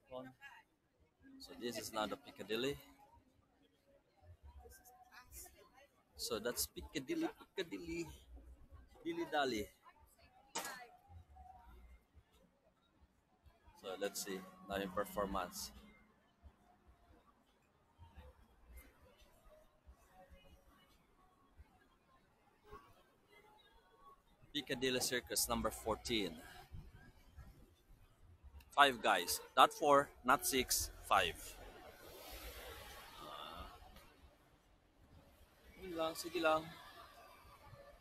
cellphone. So this is now the Piccadilly. So that's Piccadilly, Piccadilly, Dilly Dally. So let's see now in performance. Piccadilly Circus number 14. Five guys, not four, not six, five. Yun lang, sige lang.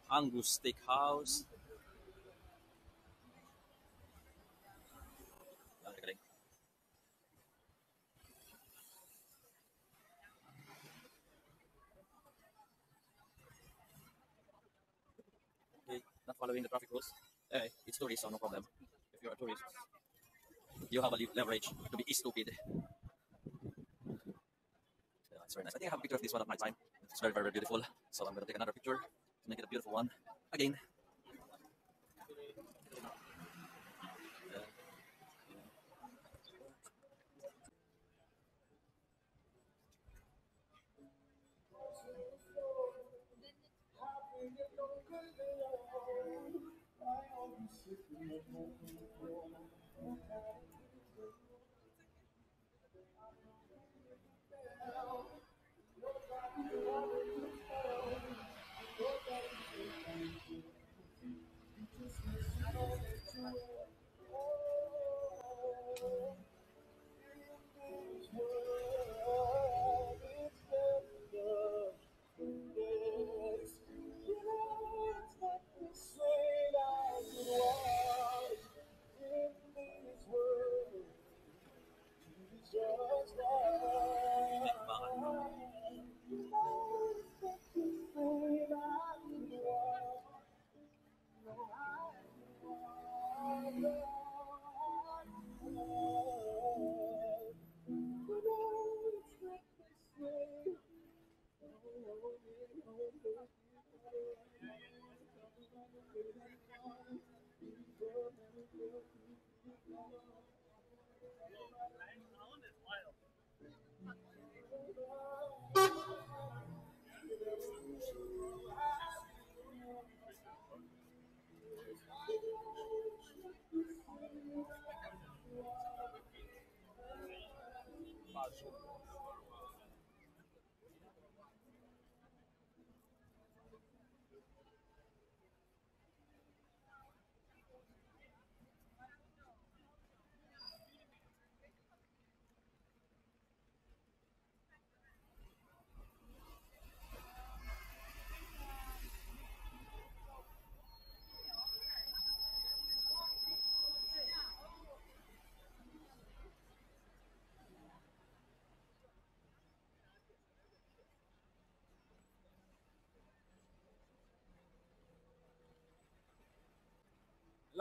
Angus Steakhouse. Galing. Okay, not following the traffic rules. Eh, it's tourist, so no problem. If you're a tourist, you have a leverage to be stupid. Yeah, it's very nice. I think I have a picture of this one at my time. It's very, very beautiful. So I'm going to take another picture to make it a beautiful one. Again.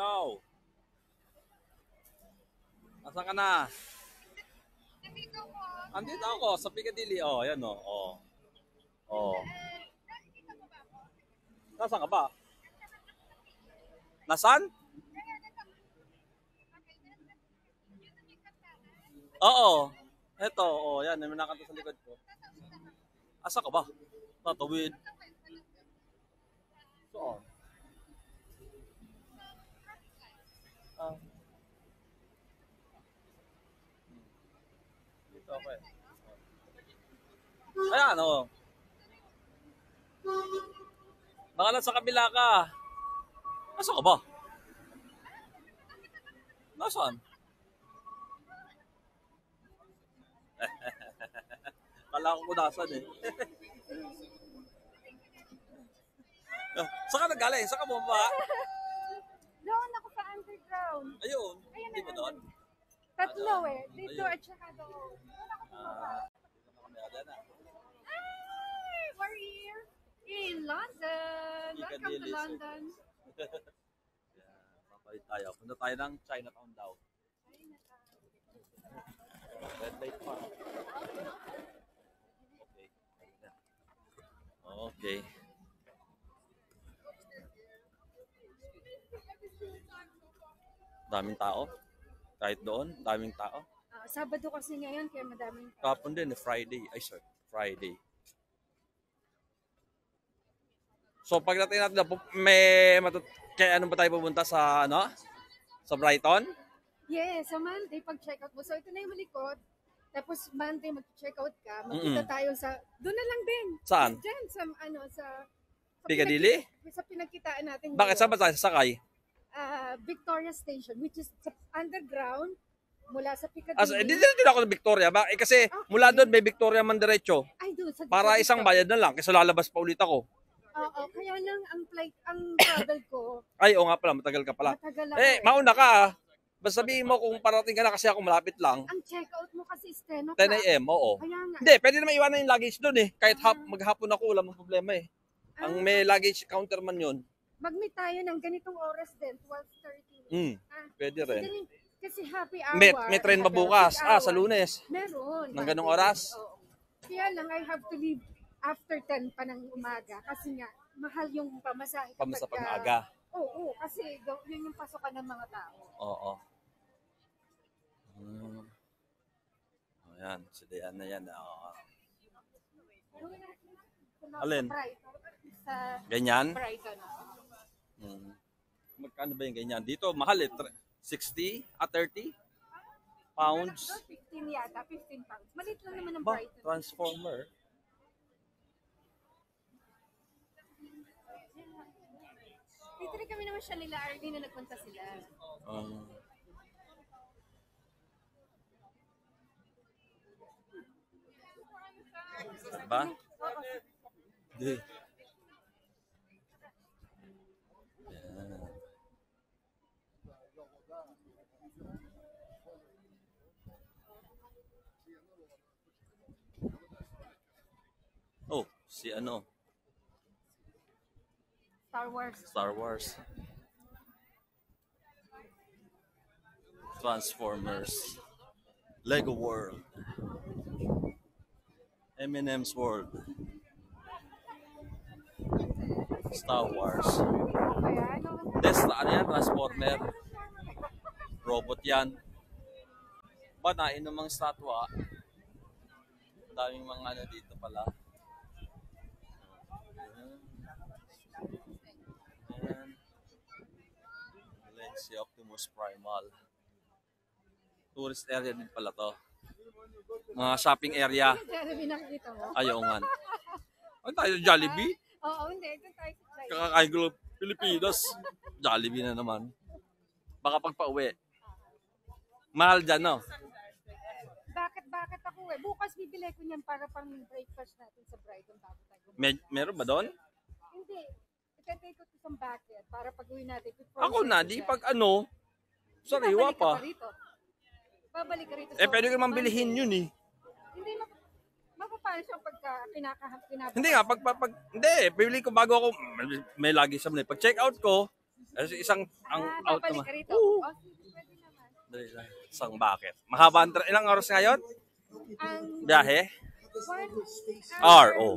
Hello! Nasaan ka na? Andito ako sa Piccadilly. Oh, ayan oh. Oh. Oh. Nasaan ka ba? Nasaan? Oo. Eto, oh, yan. May nakanta sa likod ko. Asa ka ba? Tatawid. Saan? Ah, dito ako eh. Ayan, oh. Baka nasa kabila ka. Asa ka ba? Nasaan? Kala ko kung nasaan eh. Saan ka nagaling? Saan ka bumaba? Doon ako sa underground. Ayun. Ayun Hindi ba doon? Tatlo eh. Dito Ayun. at saka doon. Doon ako bumaba. Dito na kami agad na. Hi! We're here in London. Welcome to Piccadilly London. Papalit tayo. Punta tayo ng Chinatown daw. Red Light Park. Okay. Okay. Daming tao. Kahit doon, daming tao. Sabado kasi ngayon, kaya madaming Kapon din, Friday. Ay, sorry. Friday. So, pagdating natin na, kaya ano ba tayo pupunta sa, ano? Sa Brighton? Yes, sa Monday, pag-check out mo. So, ito na yung malikot. Tapos, Monday, mag-check out ka. Magkita tayo sa, doon na lang din. Saan? Diyan, sa Piccadilly? Sa pinagkitaan natin. Bakit? Saan ba tayo sasakay? Victoria Station, which is sa underground, mula sa Piccadilly. Dito ako sa Victoria. Kasi mula doon may Victoria man diretso. Ay, doon. Para isang bayad na lang. Kasi lalabas pa ulit ako. Oo, kaya lang ang travel ko. Ay, oo nga pala. Matagal ka pala. Matagal ako. Mauna ka. Basta sabihin mo kung parating ka na kasi ako malapit lang. Ang check-out mo kasi is 10 o'clock. 10 a.m. Oo. Kaya nga. Hindi, pwede naman iwanan yung luggage doon eh. Kahit maghapon ako, wala mong problema eh. Ang may luggage counter man yun. Mag-meet tayo ng ganitong oras din, 12:30. Pwede rin. Kasi happy hour. May train ba bukas? Sa Lunes. Meron. Nang ganong oras? Oo. Kaya lang, I have to leave after 10 pa ng umaga. Kasi nga, mahal yung pamasahe. Pamasa pag maaga. Oo, kasi yun yung pasokan ng mga tao. Oo. Ayan, si Diana yan. Alin? Sa Ganyan? Brighton. Magkano ba yung ganyan? Dito, mahal eh. 60 at 30 pounds. 15 yata, 15 pounds. Malit lang naman ang Ba, Brighton. transformer. Dito rin kami naman siya nila Arlie na nagpunta sila. Ba? Hindi. Oh, si ano? Star Wars. Star Wars. Transformers. Lego World. Eminem's World. Star Wars. Kaya ano? Tesla, ano yan? Transformer. Robot yan. Ba, nainumang statwa. Daming mga ano dito pala. Ayan. Valencia Optimus Primal. Tourist area din pala to. Mga shopping area. Jollibee nakikita mo? Ayaw nga. Ano tayo, Jollibee? Oo, hindi. Ito tayo sa Brighton. Kakakain ko Pilipinas. Jollibee na naman. Baka pagpa-uwi. Mahal dyan, no? Bakit ako eh? Bukas bibili ko niyan para pang breakfast natin sa Brighton bago tayo. Meron ba doon? Hindi. Itatake ko to sa bucket para pag uwi natin. Ako na, di pag ano, sariwa pa. Babalik ka rito. Pwede ko naman bilihin yun eh. Hindi, mapapaan siya pagka kinakahap. Hindi nga, hindi, bibili ko bago ako, may lagi sa mga. Pag check out ko, isang, ang out babalik naman. ka rito. Oh, pwede naman. Dali lang. Isang bucket. Mahaba, ilang oras ngayon? Biyahe? 1 hour, oh.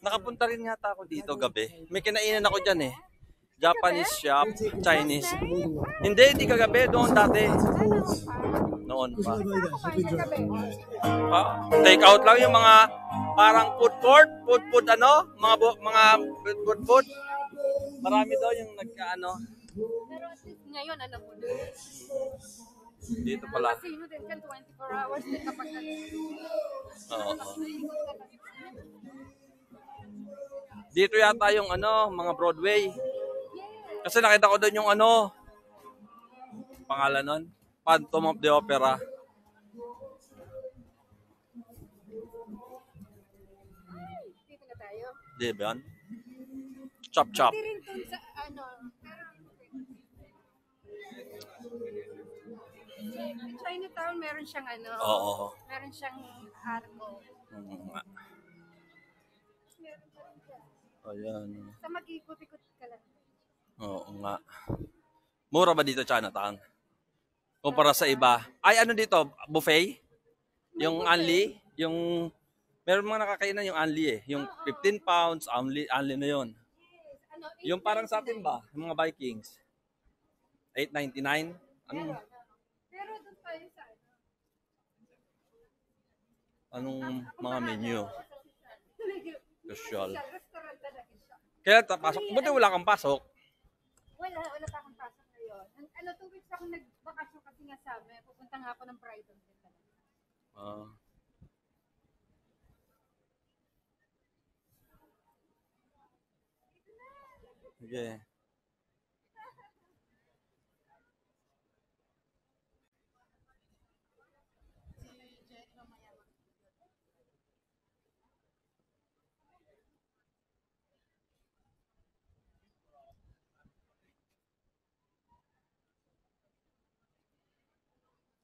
Nakapunta rin yata ako dito gabi. May kinainan ako dyan eh. Japanese shop, Chinese. Hindi kagabi. Doon dati. Noon pa. Take out lang yung mga parang food court. Food ano? Mga food. Marami daw yung nagkaano. Pero ngayon, alam mo na. Dito pala. Kasi yun din kan 24 hours din kapag Oo. Dito yata yung ano, mga Broadway. Kasi nakita ko doon yung ano, pangalan nun, Phantom of the Opera. Dito na tayo. Di ba yan? Chop. Hindi rin dun sa ano. Chinatown meron siyang ano. Oo. Meron siyang arco. Ayan. Sa mag-ikot-ikot ka lang. Oo nga. Mura ba dito, Chinatown? Kumpara sa iba. Ay, ano dito? Buffet? Yung only? Yung, meron mga nakakainan yung only eh. Yung 15 pounds, only na yun. Ano, Yung parang sa atin ba? Yung mga Vikings. $8.99? Ano? pero doon pa tayo sa ano. Anong mga menu? Social. Restaurant talaga siya. Kaya pasok. Buti wala kang pasok. Wala pa akong pasok ngayon. Ano, 2 weeks ako nagbakasyon kasi nga sa amin. Pupunta nga ako ng Brighton din talaga. Ah. Okay.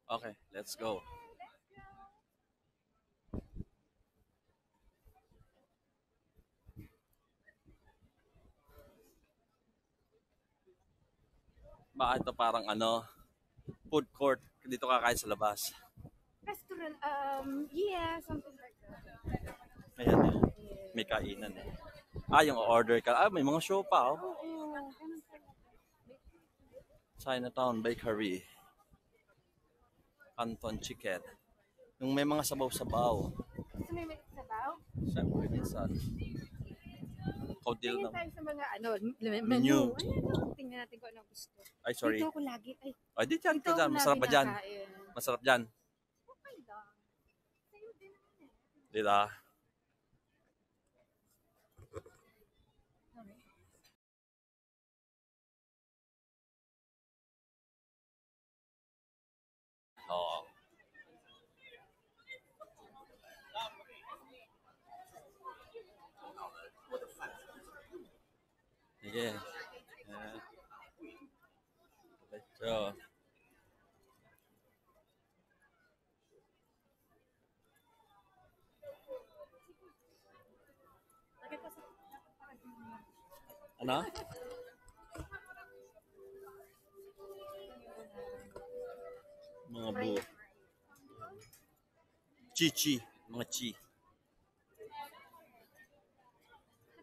Okay, let's go. Bakit ito parang ano, food court dito kakain sa labas. Restaurant, yeah, something like that. Ayan eh. May kainan eh. Yung order ka. May mga show pa oh. Oo, ganun pala. Chinatown Bakery. Canton Chicken. Yung may mga sabaw-sabaw. Gusto mo yung sabaw? Siyempre, minsan. Kaunti lang Tingin naman. tayo sa mga Menu. menu. Tingnan natin kung anong gusto. Ay, sorry. Dito ako lagi. Ay, di dyan. Dito ako Dyan. Masarap ba dyan? nakain. Masarap dyan. Okay lang. Sa'yo din naman eh. Dito. Oo. Sige. Ayan. Diretso. Ano? Mga buo. Chi. Mga chi.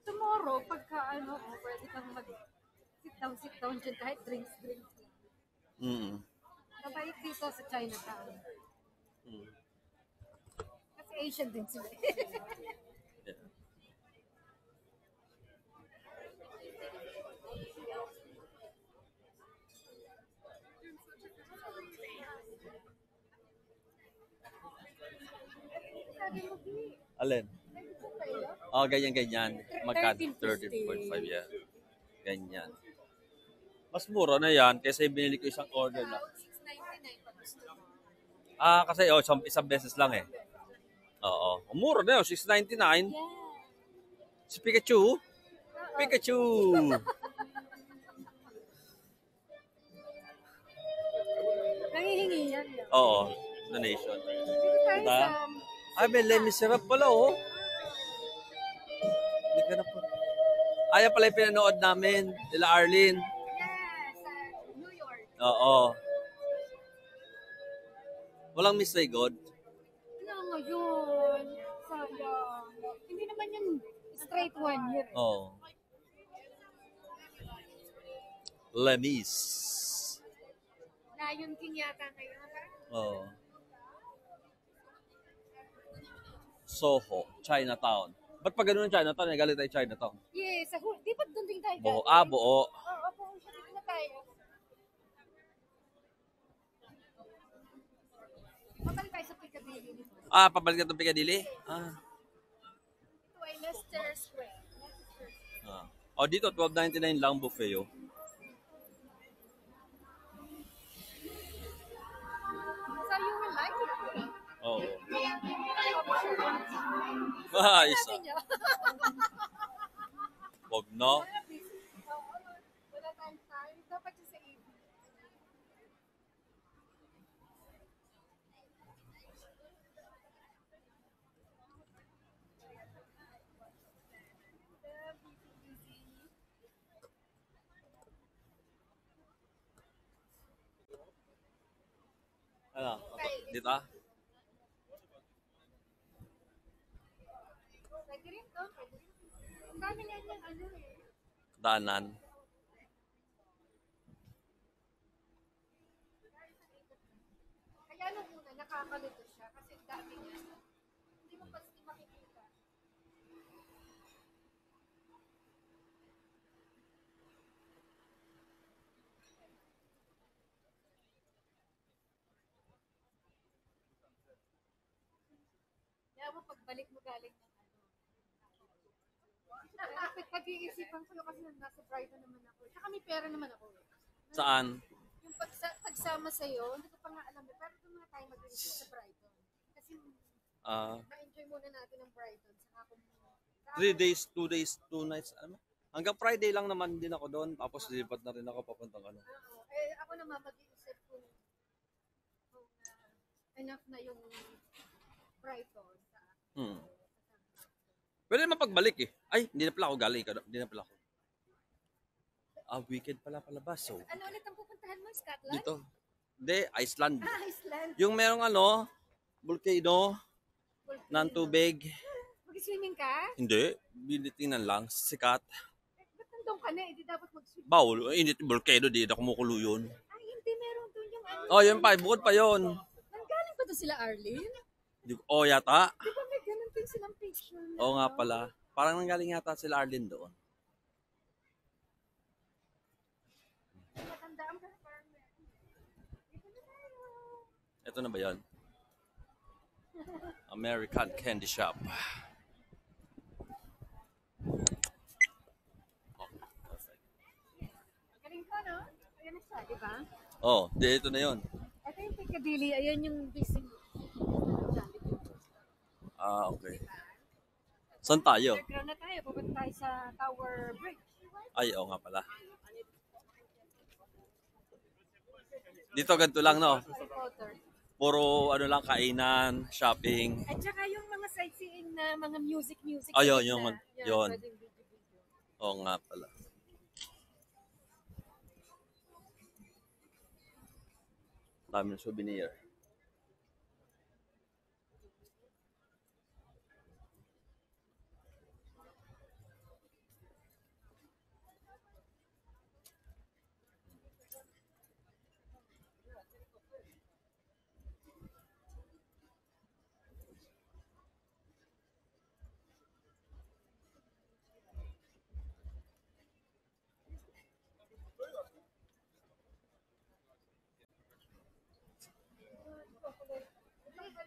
Tomorrow, pagka pwede kang sit down dyan kahit drinks. Mm. Mabait dito sa Chinatown. Mm. Kasi Asian din sila. Yeah. Sabi mo, Bi, Alin? pwede po kayo? Oh, ganyan. Magkano? 13.50. 13.5 yan. Ganyan. Mas mura na yan kaysa yung binili ko isang order na. 6.99 pag gusto mo. Kasi isang beses lang eh. Oo. Mura na yun, 6.99. Yeah. Si Pikachu. Pikachu! Nangihingi yan. Oo. Donation. Dito tayo Diba? sa... May lemon syrup pala oh. Hindi ka na po. Yan pala yung pinanood namin. Nila Arlene. Yes, sa New York. Oo. Walang Miss God. Ano ngayon? Sayang. Hindi naman yung straight 1 year. Oo. Lemis. Lion King yata ngayon. Oo. Soho, Chinatown. Ba't pa ganun ang Chinatown? Galit tayo Chinatown. Yes, di ba doon din tayo Buo. galing? Buo. Oo, buo siya. Dito na tayo. Pabalik tayo sa Piccadilly. Pabalik ka itong Piccadilly? Ito ay Leicester Square. Dito, $12.99 lang buffet oh. So you will like it? Oo. Isa. Isa. Wag na. Wala tayong time. Dapat yung sa evening. Ano? Dito ah? Pwede rin to. Ang dami nga yung Daanan. Kaya nakakalito siya kasi ang dami niya. Hindi mo pasti makikita. Kaya mo pagbalik mo galing ng pag-iisipan ko yun kasi nasa Brighton naman ako. Tsaka may pera naman ako. Saan? Yung pagsama sa'yo, hindi ko pa nga alam. Pero ito nga tayo mag-iisip sa Brighton. Kasi ma-enjoy muna natin ang Brighton. Saka kung 3 days, 2 days, 2 nights. Ano? Hanggang Friday lang naman din ako doon. Tapos lilipat na rin ako papuntang ano. ako naman mag-iisip kung enough na yung Brighton sa akin. Pwede naman pagbalik eh. Ay, hindi na pala ako galing. Hindi na pala ako. Weekend pala palabas. So, ano ulit ang pupuntahan mo? Scotland? dito. Hindi, Iceland. Iceland. Yung merong volcano, ng tubig. Mag-swimming ka? Hindi, binitingnan lang. Sikat. Ba't nandun ka na? Hindi dapat mag-swimming. Bawal, init yung volcano. Di na kumukulo yun. Ay, hindi. Meron doon yung ano. Yun pa. Bukod pa yun. Nanggaling pa to sila, Arlene? Yata. Di ba may ganun din silang picture na? Oo nga pala. Parang nanggaling yata sila Arlene doon. Matandaan ka parang dito na tayo. Ito na ba yan? American Candy Shop. Galing ko, no? Ayan na siya, di ba? Dito na yun. Ito yung Piccadilly. Ayan yung busy. Okay. Saan tayo? Underground na tayo. Pupunta tayo sa Tower Bridge. Ay, oo nga pala. Dito ganito lang, no? Harry Potter. Puro lang, kainan, shopping. At saka yung mga sightseeing na mga music. Ayun, yun. yun. Pwedeng video. Oo nga pala. Dami ng souvenir.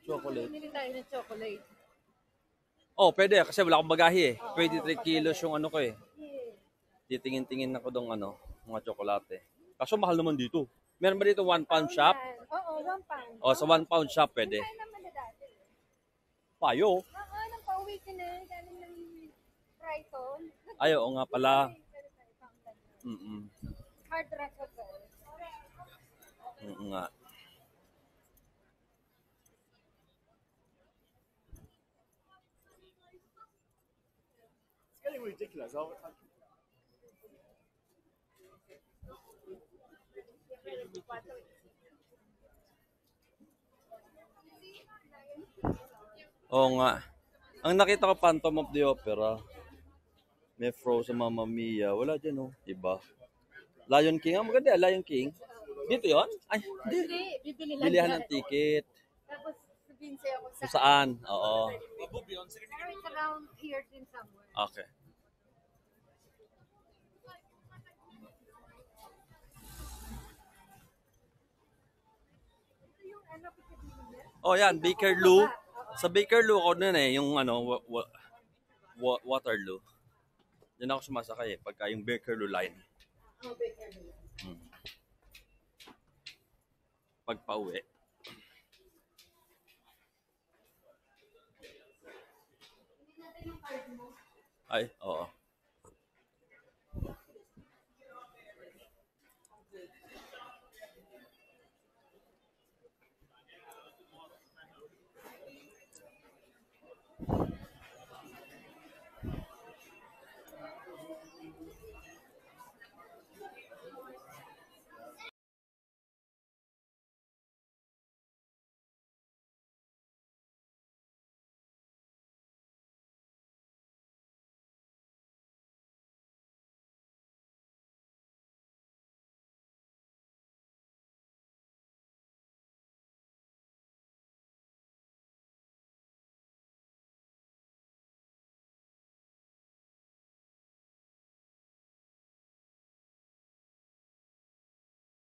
Chocolate. Bumili tayo ng chocolate. Pwede kasi wala akong bagahe eh. 23 kilos yung ano ko eh. Titingin-tingin ako dong mga tsokolate. Kaso mahal naman dito. Meron ba dito 1 pound shop? Oo, 1 pound. Sa 1 pound shop pwede. Kaya naman na dati. Payo. Nang pauwi ka na, galing ng Brighton. Ay, oo nga pala. Hard Rock Hotel. Nga. It's getting ridiculous. Oo nga. Ang nakita ko Phantom of the Opera. May Frozen Mamma Mia. Wala dyan Iba. Lion King. Maganda Lion King. Dito yon? Ay, hindi. Bibili lang Bilihan yan. ng ticket. Tapos sabihin sa'yo kung Kung saan? Oo. Pero it's around here din somewhere. Okay. Yung ano, Piccadilly yan? Yan. Bakerloo. Sa Bakerloo ako nun yung Waterloo. Diyan ako sumasakay pagka yung Bakerloo line. Bakerloo. Pagpa-uwi. Ay, oo.